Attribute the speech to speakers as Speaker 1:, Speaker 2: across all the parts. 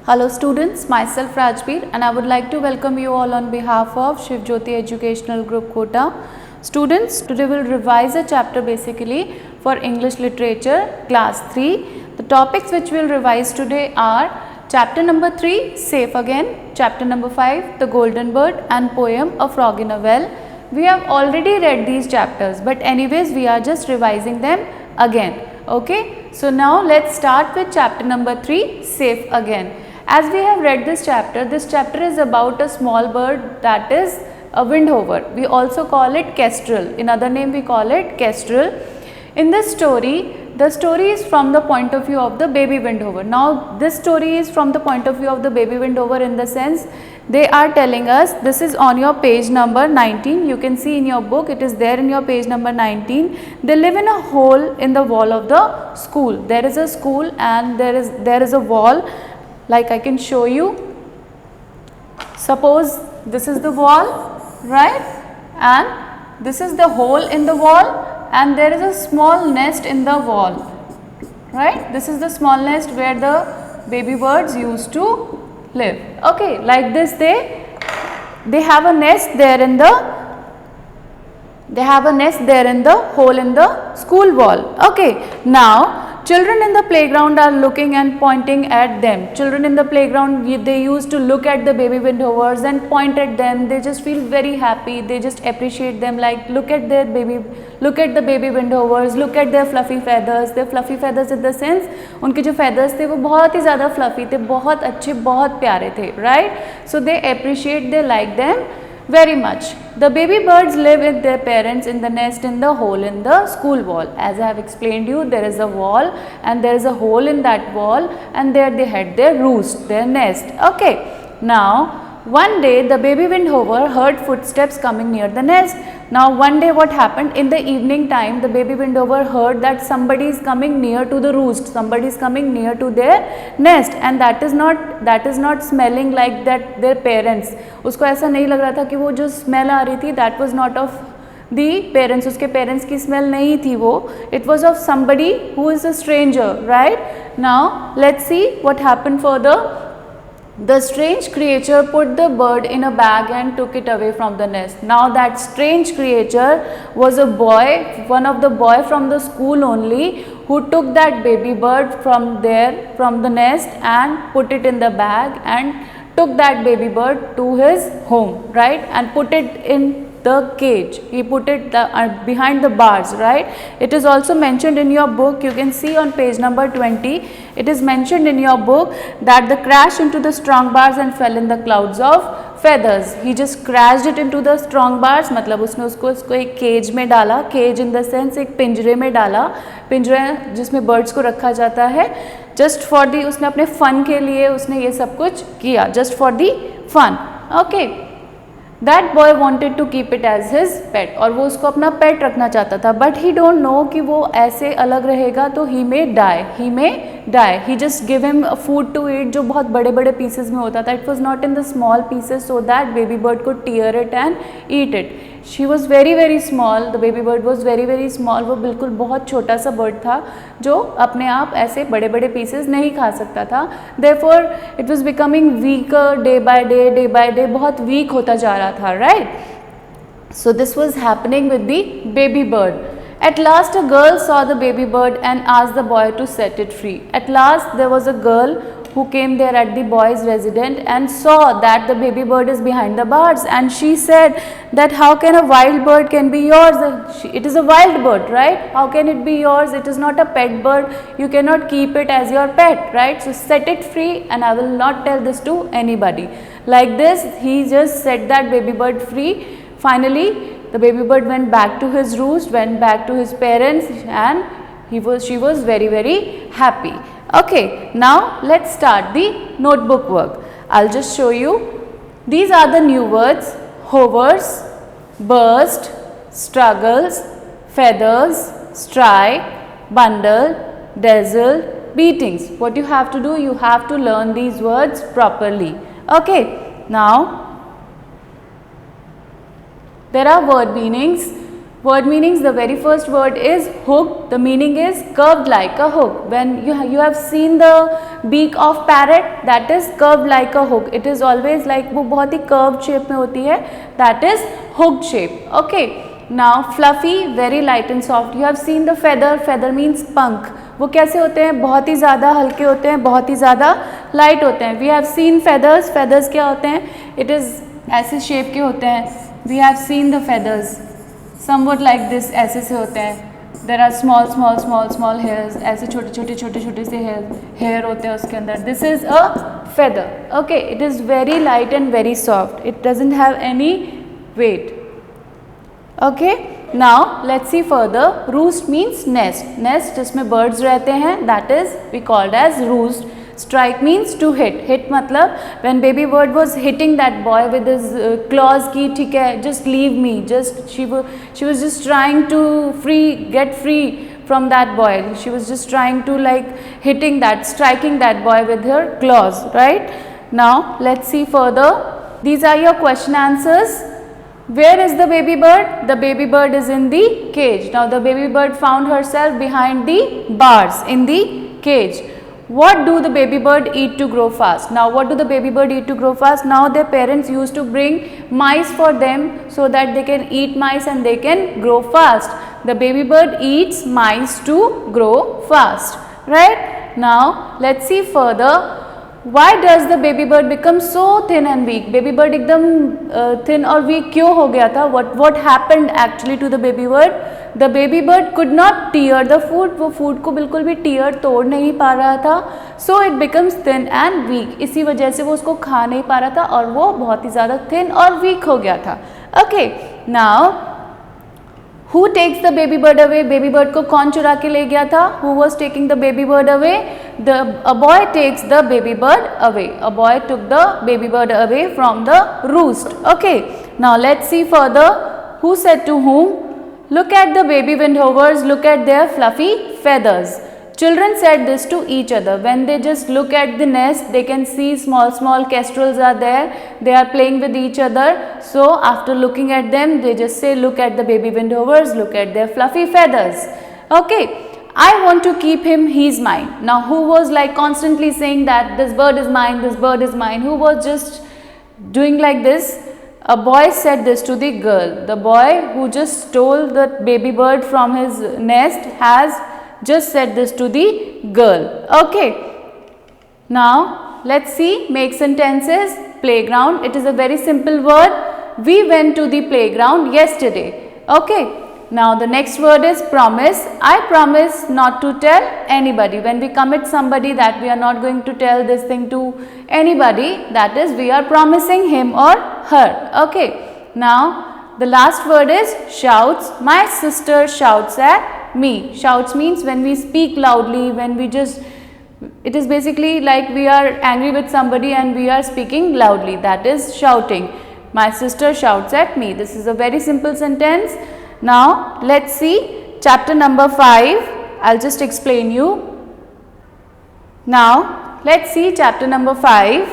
Speaker 1: Hello students, myself Rajbir and I would like to welcome you all on behalf of Shiv Jyoti Educational Group Kota. Students, today we will revise a chapter basically for English Literature Class 3. The topics which we will revise today are chapter number 3, Safe Again, chapter number 5, The Golden Bird and poem A Frog in a Well. We have already read these chapters but anyways we are just revising them again. Okay, so now let's start with chapter number 3, Safe Again. As we have read this chapter is about a small bird that is a windhover. We also call it kestrel. In other name we call it kestrel. In this story, the story is from the point of view of the baby windhover. Now this story is from the point of view of the baby windhover in the sense they are telling us, this is on your page number 19. You can see in your book, it is there in your page number 19. They live in a hole in the wall of the school. There is a school and there is a wall. Like I can show you, suppose this is the wall, right, and this is the hole in the wall and there is a small nest in the wall, right. This is the small nest where the baby birds used to live. Okay, like this they have a nest there in the hole in the school wall. Okay, now children in the playground are looking and pointing at them. Children in the playground, they used to look at the baby windhovers and point at them. They just feel very happy. They just appreciate them, like look at the baby windhovers, look at their fluffy feathers. Their fluffy feathers in the sense, उनके जो feathers थे वो बहुत ही ज़्यादा fluffy थे, बहुत अच्छे, बहुत प्यारे थे, right? So they appreciate, they like them very much. The baby birds live with their parents in the nest in the hole in the school wall. As I have explained you, there is a wall and there is a hole in that wall and there they had their roost, their nest. Okay, now one day the baby windhover heard footsteps coming near the nest. Now one day what happened, in the evening time the baby windhover heard that somebody is coming near to the roost, somebody is coming near to their nest and that is not smelling like that their parents. उसको ऐसा नहीं लग रहा था कि वो जो smell आ रही थी that was not of the parents, उसके parents की smell नहीं थी वो, it was of somebody who is a stranger, right. Now let's see what happened further. The strange creature put the bird in a bag and took it away from the nest. Now that strange creature was a boy, one of the boy from the school only, who took that baby bird from the nest and put it in the bag and took that baby bird to his home, right, and put it in the cage. He put it behind the bars, right. It is also mentioned in your book. You can see on page number 20. It is mentioned in your book that the crash into the strong bars and fell in the clouds of feathers. He just crashed it into the strong bars. मतलब उसने उसको एक cage में डाला. Cage in the sense एक पिंजरे में डाला. पिंजरा जिसमें birds को रखा जाता है. Just for the, उसने अपने fun के लिए उसने ये सब कुछ किया. Just for the fun. Okay. That boy wanted to keep it as his pet. और वो उसको अपना pet रखना चाहता था. But he don't know कि वो ऐसे अलग रहेगा तो he may die. He just give him a food to eat जो बहुत बड़े बड़े pieces में होता था. It was not in the small pieces so that baby bird could tear it and eat it. She was very small. The baby bird was very small. वो बिल्कुल बहुत छोटा सा bird था जो अपने आप ऐसे बड़े बड़े pieces नहीं खा सकता था. Therefore it was becoming weaker day by day. बहुत weak होता जा रहा था, right? So this was happening with the baby bird. At last a girl saw the baby bird and asked the boy to set it free. At last there was a girl who came there at the boy's residence and saw that the baby bird is behind the bars, and she said that how can a wild bird can be yours? It is a wild bird, right? How can it be yours? It is not a pet bird. You cannot keep it as your pet, right? So set it free and I will not tell this to anybody. Like this he just set that baby bird free. Finally the baby bird went back to his roost, went back to his parents and she was very happy. Okay, now let's start the notebook work. I'll just show you. These are the new words: hovers, burst, struggles, feathers, strike, bundle, dazzle, beatings. What you have to do, you have to learn these words properly. Okay, now there are word meanings. Word meanings, the very first word is hook. The meaning is curved like a hook. When you have seen the beak of parrot, that is curved like a hook. It is always like, वो बहुत ही curved shape में होती है, that is hooked shape. Okay. Now fluffy, very light and soft. You have seen the feather. Feather means पंख. वो कैसे होते हैं? बहुत ही ज़्यादा हल्के होते हैं, बहुत ही ज़्यादा लाइट होते हैं. We have seen feathers. Feathers क्या होते हैं? It is ऐसे शेप के होते हैं. We have seen the feathers. Somewhat like this, ऐसे से होते हैं. There are small hairs. ऐसे छोटे से hair होते हैं उसके अंदर. This is a feather. Okay, it is very light and very soft. It doesn't have any weight. Okay, now let's see further. Roost means nest. Nest जिसमें birds रहते हैं, that is we called as roost. Strike means to hit. Hit मतलब when baby bird was hitting that boy with his claws की, ठीक है, just leave me, just she was just trying to get free from that boy. She was just trying to like striking that boy with her claws, right? Now let's see further. These are your question answers. Where is the baby bird? The baby bird is in the cage. Now the baby bird found herself behind the bars in the cage. What do the baby bird eat to grow fast? Now what do the baby bird eat to grow fast? Now their parents used to bring mice for them so that they can eat mice and they can grow fast. The baby bird eats mice to grow fast, right? Now let's see further. Why does the baby bird become so thin and weak? Baby bird एकदम thin और weak क्यों हो गया था? What happened actually to the baby bird? The baby bird could not tear the food. वो food को बिल्कुल भी tear तोड़ नहीं पा रहा था. So it becomes thin and weak. इसी वजह से वो उसको खा नहीं पा रहा था और वो बहुत ही ज़्यादा thin और weak हो गया था. Okay, now who takes the baby bird away? Baby bird को कौन चुरा के ले गया था? Who was taking the baby bird away? A boy takes the baby bird away. A boy took the baby bird away from the roost. Okay, now let's see further. Who said to whom? Look at the baby windhovers, look at their fluffy feathers. Children said this to each other. When they just look at the nest, they can see small kestrels are there. They are playing with each other. So after looking at them, they just say, look at the baby windhovers, look at their fluffy feathers. Okay, I want to keep him, he's mine. Now who was like constantly saying that this bird is mine, this bird is mine? Who was just doing like this? A boy said this to the girl. The boy who just stole the baby bird from his nest has just said this to the girl. Okay. Now let's see, make sentences. Playground. It is a very simple word. We went to the playground yesterday. Okay. Now the next word is promise. I promise not to tell anybody. When we commit somebody that we are not going to tell this thing to anybody, that is we are promising him or her. Okay. Now the last word is shouts. My sister shouts at me. Shouts means when we speak loudly, when we just, it is basically like we are angry with somebody and we are speaking loudly. That is shouting. My sister shouts at me. This is a very simple sentence. Now let's see chapter number 5. I'll just explain you. Now let's see chapter number 5.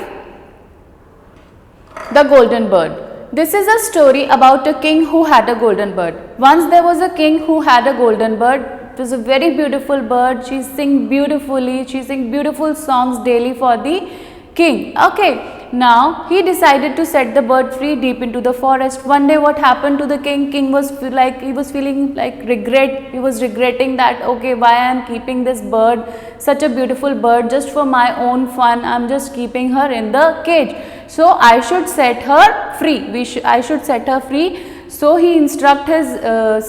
Speaker 1: The Golden Bird. This is a story about a king who had a golden bird. Once there was a king who had a golden bird. It was a very beautiful bird. She sings beautifully. She sings beautiful songs daily for the king. Okay. Now he decided to set the bird free deep into the forest. One day what happened to the king? King was feeling like regret. He was regretting that, okay, why I am keeping this bird, such a beautiful bird, just for my own fun. I am just keeping her in the cage. So I should set her free. I should set her free. So he instruct his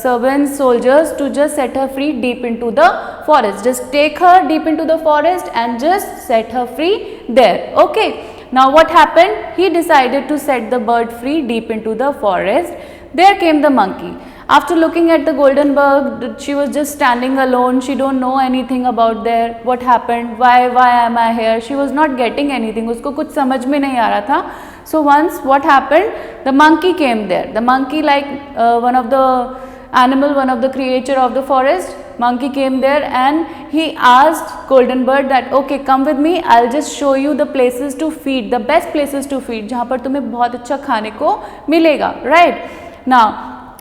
Speaker 1: servants, soldiers to just set her free deep into the forest. Just take her deep into the forest and just set her free there. Okay. Now what happened? He decided to set the bird free deep into the forest. There came the monkey. After looking at the golden bird, she was just standing alone. She don't know anything about there. What happened? Why am I here? She was not getting anything. उसको कुछ समझ में नहीं आ रहा था. So once what happened? The monkey came there. The monkey, like one of the animal, one of the creature of the forest. Monkey came there and he asked golden bird that, okay, come with me, I'll just show you the places to feed, the best places to feed, जहाँ पर तुम्हें बहुत अच्छा खाने को मिलेगा, right? Now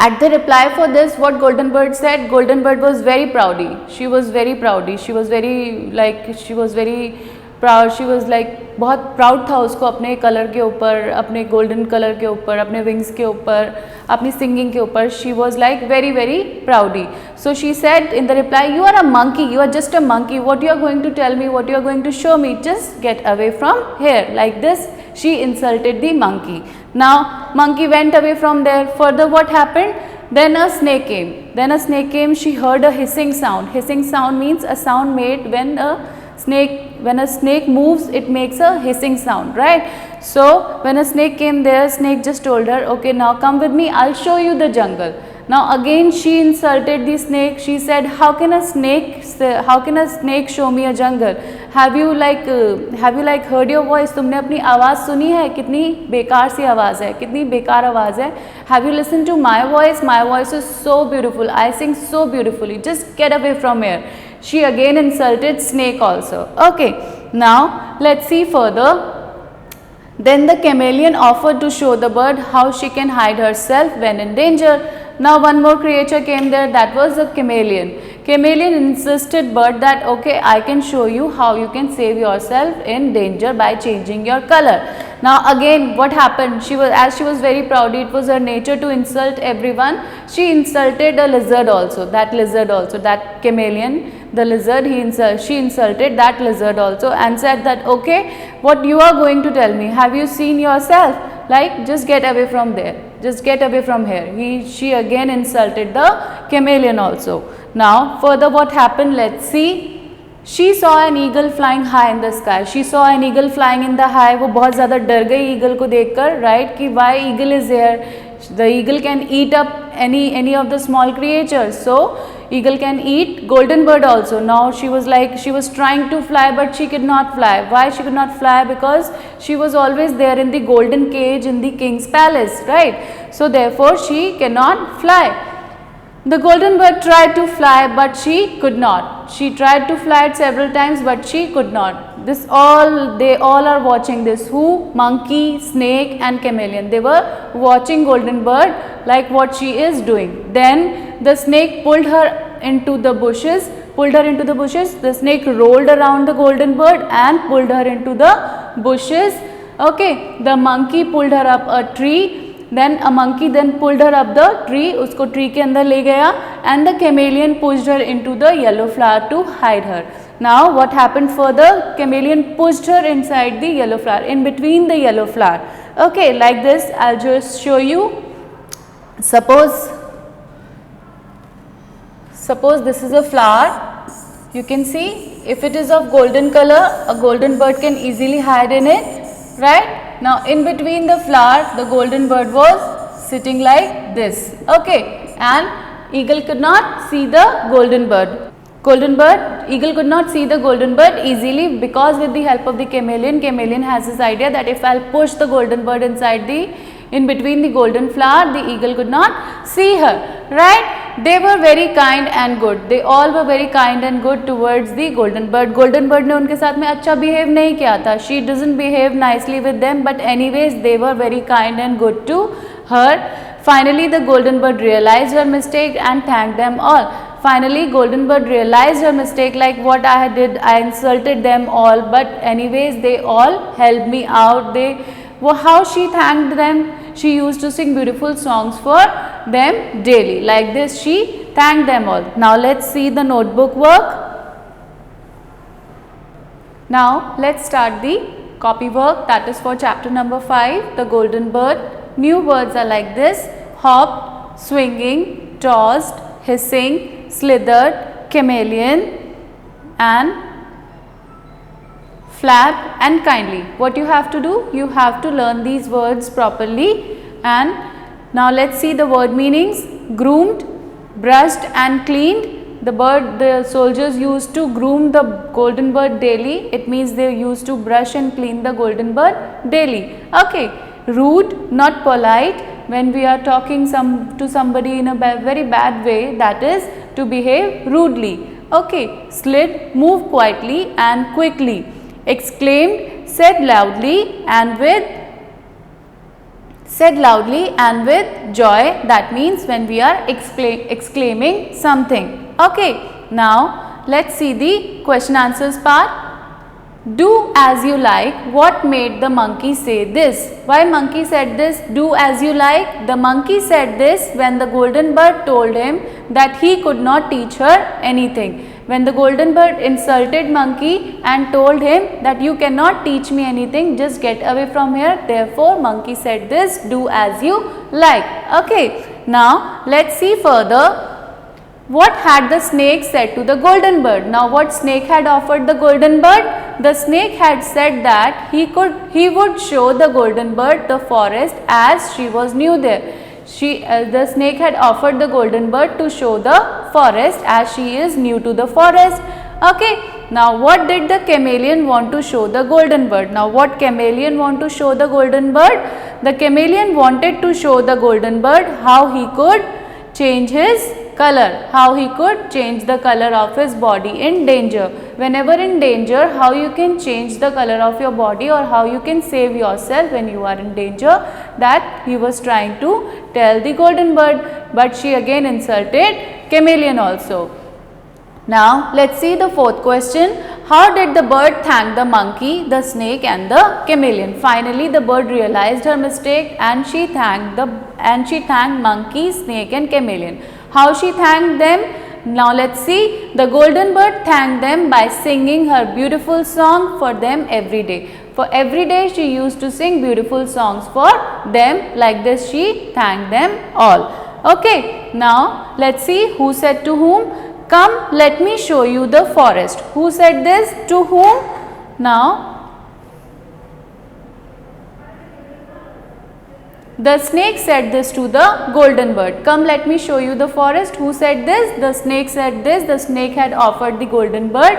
Speaker 1: At the reply for this, what Golden Bird said, Golden Bird was very proudy. She was very proudy. She was very proud. She was like बहुत proud था उसको अपने कलर के ऊपर, अपने गोल्डन कलर के ऊपर, अपने विंग्स के ऊपर, अपनी सिंगिंग के ऊपर. She was like very proudy. So she said in the reply, you are a monkey, you are just a monkey, what you are going to tell me, what you are going to show me, just get away from here. Like this she insulted the monkey. Now monkey went away from there. Further what happened, then a snake came. She heard a hissing sound. Hissing sound means a sound made when a snake moves, it makes a hissing sound, right? So when a snake came there, snake just told her, okay, now come with me, I'll show you the jungle. Now again she insulted the snake. She said, how can a snake show me a jungle? Have you heard your voice? तुमने अपनी आवाज़ सुनी है? कितनी बेकार सी आवाज़ है, कितनी बेकार आवाज़ है. Have you listened to my voice? My voice is so beautiful, I sing so beautifully, just get away from here. She again insulted snake also. Okay, now let's see further. Then the chameleon offered to show the bird how she can hide herself when in danger. Now one more creature came there, that was the chameleon. Chameleon insisted bird that, okay, I can show you how you can save yourself in danger by changing your color. Now again what happened, as she was very proud, it was her nature to insult everyone. She insulted a lizard also, that chameleon, the lizard, she insulted that lizard also and said that, okay, what you are going to tell me, have you seen yourself? Like, just get away from there, just get away from here. She again insulted the chameleon also. Now further what happened, let's see. She saw an eagle flying high in the sky. She saw an eagle flying in the high. वो बहुत ज़्यादा डर गई eagle को देखकर, right? कि why eagle is here? The eagle can eat up any of the small creatures. So eagle can eat golden bird also. Now she was trying to fly, but she could not fly. Why she could not fly? Because she was always there in the golden cage in the king's palace, right? So therefore she cannot fly. The golden bird tried to fly, but she could not. She tried to fly it several times, but she could not. They all are watching this. Who? Monkey, snake and chameleon. They were watching golden bird like what she is doing. Then the snake pulled her into the bushes. The snake rolled around the golden bird and pulled her into the bushes. Okay, the monkey pulled her up a tree. Then a monkey then pulled her up the tree, उसको tree के अंदर ले गया, and the chameleon pushed her into the yellow flower to hide her. Now what happened further? Chameleon pushed her inside the yellow flower, in between the yellow flower. Okay, like this, I'll just show you. Suppose this is a flower. You can see, if it is of golden color, a golden bird can easily hide in it, right? Now in between the flower, the golden bird was sitting like this. Okay, and eagle could not see the golden bird. Eagle could not see the golden bird easily, because with the help of the chameleon has this idea that if I'll push the golden bird in between the golden flower, the eagle could not see her, right? They were very kind and good. They all were very kind and good towards the golden bird. Golden bird ने उनके साथ में अच्छा behave नहीं किया था. She doesn't behave nicely with them, but anyways they were very kind and good to her. Finally the golden bird realized her mistake and thanked them all. Finally golden bird realized her mistake, like what I did, I insulted them all, but anyways they all helped me out. How she thanked them? She used to sing beautiful songs for them daily. Like this she thanked them all. Now let's see the notebook work. Now let's start the copy work, that is for chapter number 5, the golden bird. New words are like this: hopped, swinging, tossed, hissing, slithered, chameleon and flap and kindly. What you have to do? You have to learn these words properly. And now let's see the word meanings. Groomed, brushed and cleaned. The soldiers used to groom the golden bird daily. It means they used to brush and clean the golden bird daily. Okay. Rude, not polite. When we are talking to somebody in a very bad way, that is to behave rudely. Okay. Slid, move quietly and quickly. Exclaimed, said loudly and with said loudly and with joy. That means when we are exclaiming something. Okay, now let's see the question answers part. Do as you like. What made the monkey say this? Why monkey said this? Do as you like. The monkey said this when the golden bird told him that he could not teach her anything. When the golden bird insulted monkey and told him that you cannot teach me anything, just get away from here. Therefore, monkey said this, do as you like. Okay, now let's see further. What had the snake said to the golden bird? Now what snake had offered the golden bird? The snake had said that he would show the golden bird the forest as she was new there. The snake had offered the golden bird to show the forest as she is new to the forest. Okay, now what did the chameleon want to show the golden bird? Now what chameleon want to show the golden bird? The chameleon wanted to show the golden bird how he could change his color, how he could change the color of his body in danger. Whenever in danger, how you can change the color of your body or how you can save yourself when you are in danger, that he was trying to tell the golden bird, but she again insulted chameleon also. Now let's see the fourth question. How did the bird thank the monkey, the snake and the chameleon? Finally the bird realized her mistake and she thanked monkey, snake and chameleon. How she thanked them? Now let's see. The golden bird thanked them by singing her beautiful song for them every day. For every day she used to sing beautiful songs for them. Like this she thanked them all. Okay, now let's see who said to whom. Come, let me show you the forest. Who said this? To whom? Now the snake said this to the golden bird. Come, let me show you the forest. Who said this? The snake said this. The snake had offered the golden bird.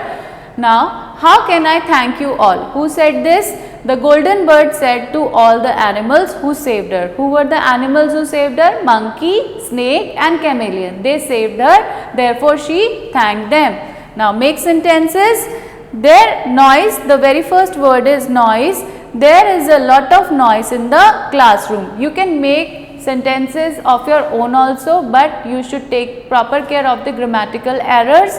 Speaker 1: Now, how can I thank you all? Who said this? The golden bird said to all the animals who saved her. Who were the animals who saved her? Monkey, snake and chameleon. They saved her. Therefore, she thanked them. Now, make sentences. Their noise, the very first word is noise. There is a lot of noise in the classroom. You can make sentences of your own also, but you should take proper care of the grammatical errors.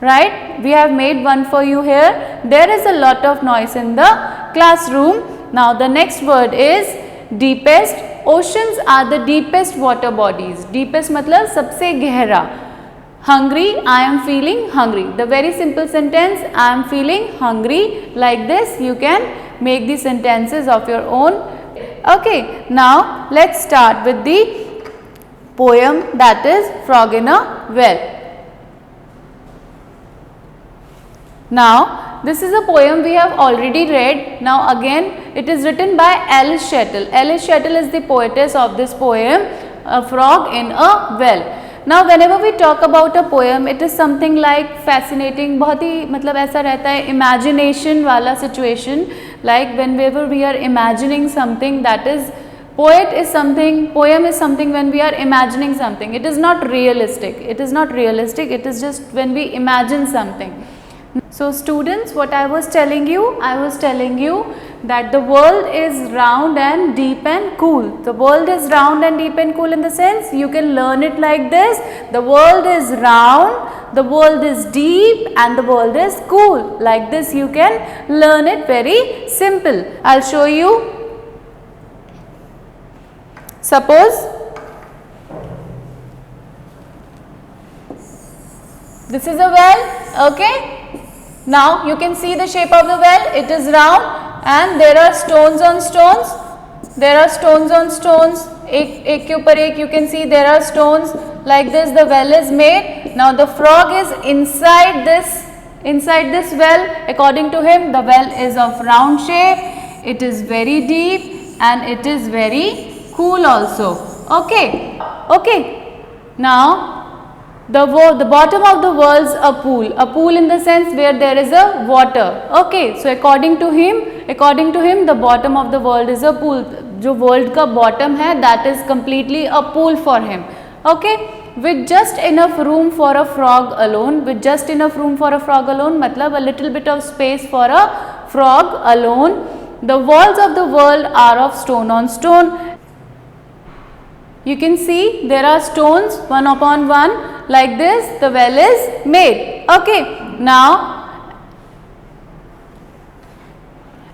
Speaker 1: Right? We have made one for you here. There is a lot of noise in the classroom. Now the next word is deepest. Oceans are the deepest water bodies. Deepest matlab sabse gehra. Hungry, I am feeling hungry. The very simple sentence, I am feeling hungry. Like this you can make the sentences of your own. Okay, now let's start with the poem, that is Frog in a Well. Now this is a poem we have already read. Now again it is written by Alice Shettle. Alice Shettle is the poetess of this poem, A Frog in a Well. Now whenever we talk about a poem, it is something like fascinating, बहुत ही मतलब ऐसा रहता है imagination वाला situation, like whenever we are imagining something, that is poem is something when we are imagining something. It is not realistic, it is just when we imagine something. So students, what I was telling you that the world is round and deep and cool. The world is round and deep and cool in the sense you can learn it like this. The world is round, the world is deep and the world is cool. Like this you can learn it very simple. I'll show you. Suppose this is a well, okay? Now you can see the shape of the well, it is round and there are stones on stones. There are stones on stones, ek ke upar ek, you can see there are stones. Like this the well is made. Now the frog is inside this well. According to him, the well is of round shape, it is very deep and it is very cool also. Okay. Now the bottom of the well is a pool in the sense where there is a water. Okay, so according to him the bottom of the world is a pool. जो world का bottom है, that is completely a pool for him. Okay, with just enough room for a frog alone. मतलब a little bit of space for a frog alone. The walls of the world are of stone on stone. You can see there are stones one upon one, like this the well is made. Okay, now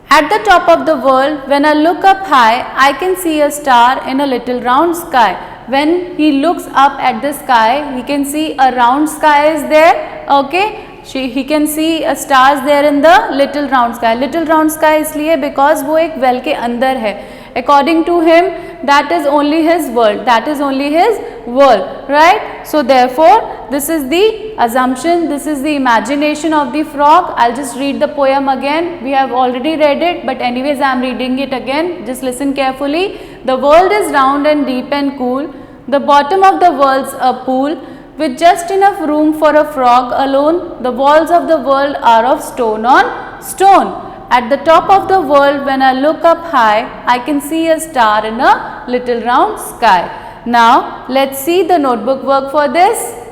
Speaker 1: at the top of the world, when I look up high, I can see a star in a little round sky. When he looks up at the sky, he can see a round sky is there. Okay, he can see a stars there in the little round sky. Little round sky इसलिए because वो एक well के अंदर है. According to him, that is only his world. That is only his world, right? So therefore, this is the assumption. This is the imagination of the frog. I'll just read the poem again. We have already read it, but anyways, I am reading it again. Just listen carefully. The world is round and deep and cool. The bottom of the world's a pool, with just enough room for a frog alone. The walls of the world are of stone on stone. At the top of the world, when I look up high, I can see a star in a little round sky. Now, let's see the notebook work for this.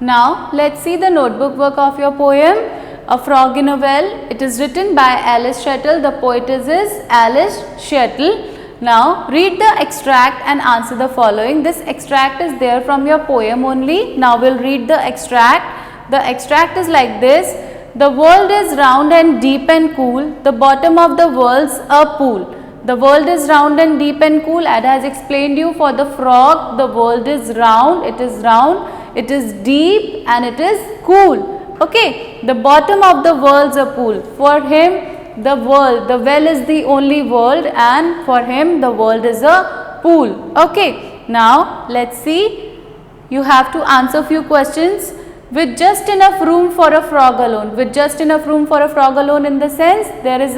Speaker 1: Now, let's see the notebook work of your poem, A Frog in a Well. It is written by Alice Shettle. The poetess is Alice Shettle. Now, read the extract and answer the following. This extract is there from your poem only. Now, we'll read the extract. The extract is like this. The world is round and deep and cool. The bottom of the world's a pool. The world is round and deep and cool. As I has explained you, for the frog, the world is round. It is deep and it is cool. Okay. The bottom of the world's a pool. For him, the well is the only world, and for him, the world is a pool. Okay. Now, let's see. You have to answer few questions. With just enough room for a frog alone. With just enough room for a frog alone, in the sense there is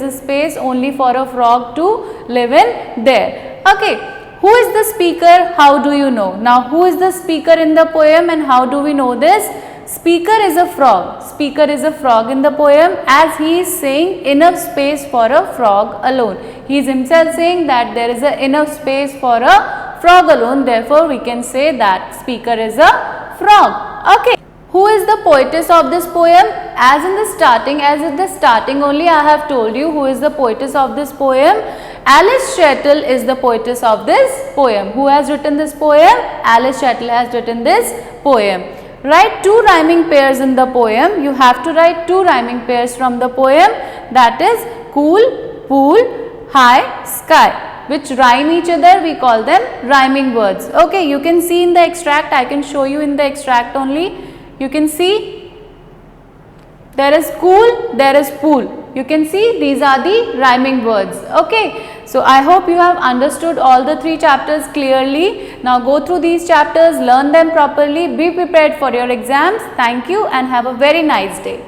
Speaker 1: a space only for a frog to live in there. Okay. Who is the speaker? How do you know? Now, who is the speaker in the poem and how do we know this? Speaker is a frog. Speaker is a frog in the poem, as he is saying enough space for a frog alone. He is himself saying that there is enough space for a frog alone. Therefore, we can say that speaker is a frog. Okay. Who is the poetess of this poem? As in the starting only I have told you who is the poetess of this poem. Alice Shettle is the poetess of this poem. Who has written this poem? Alice Shettle has written this poem. Write two rhyming pairs in the poem. You have to write two rhyming pairs from the poem, that is cool, pool, high, sky, which rhyme each other. We call them rhyming words. Okay, you can see in the extract. I can show you in the extract only. You can see there is cool, there is pool. You can see these are the rhyming words. Okay. So, I hope you have understood all the three chapters clearly. Now, go through these chapters, learn them properly, be prepared for your exams. Thank you and have a very nice day.